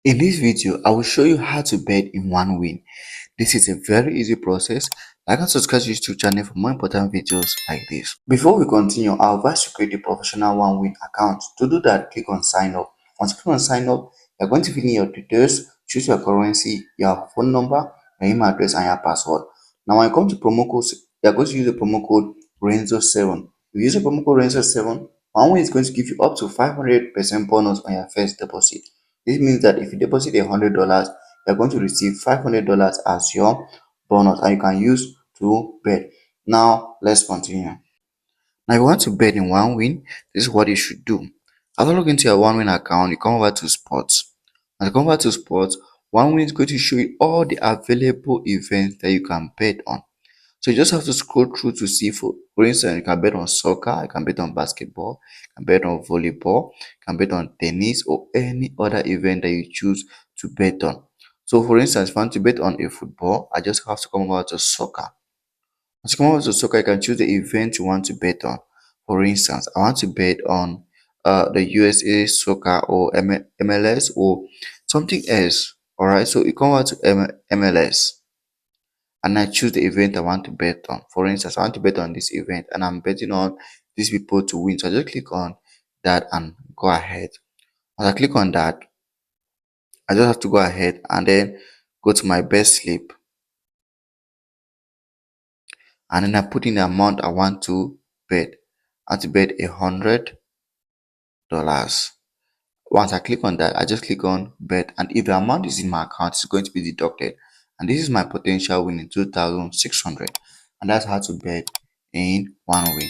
In this video, I will show you how to bet in one win. This is a very easy process. Like and subscribe to this YouTube channel for more important videos like this. Before we continue, I advise you create a professional one win account. To do that, click on sign up. Once you click on sign up, you're going to fill in your details, choose your currency, your phone number, your email address, and your password. Now, when you come to promo codes, you're going to use the promo code Renzo7. If you use the promo code Renzo7, one win is going to give you up to 500% bonus on your first deposit. This means that if you deposit $100, you're going to receive $500 as your bonus and you can use to bet. Now, let's continue. Now, if you want to bet in one win, this is what you should do. After logging into your one win account, you come over to sports. When you come over to sports, one win is going to show you all the available events that you can bet on. So you just have to scroll through to see, for instance, you can bet on soccer, you can bet on basketball, you can bet on volleyball, you can bet on tennis or any other event that you choose to bet on. So for instance, if I want to bet on a football, I just have to come over to soccer. Once you come over to soccer, you can choose the event you want to bet on. For instance, I want to bet on the USA soccer or MLS or something else. Alright, so you come over to MLS and I choose the event I want to bet on. For instance, I want to bet on this event and I'm betting on these people to win. So I just click on that and go ahead. Once I click on that, I just have to go ahead and then go to my bet slip. And then I put in the amount I want to bet. I want to bet $100. Once I click on that, I just click on bet. And if the amount is in my account, it's going to be deducted. And this is my potential win in 2,600. And that's how to bet in one win.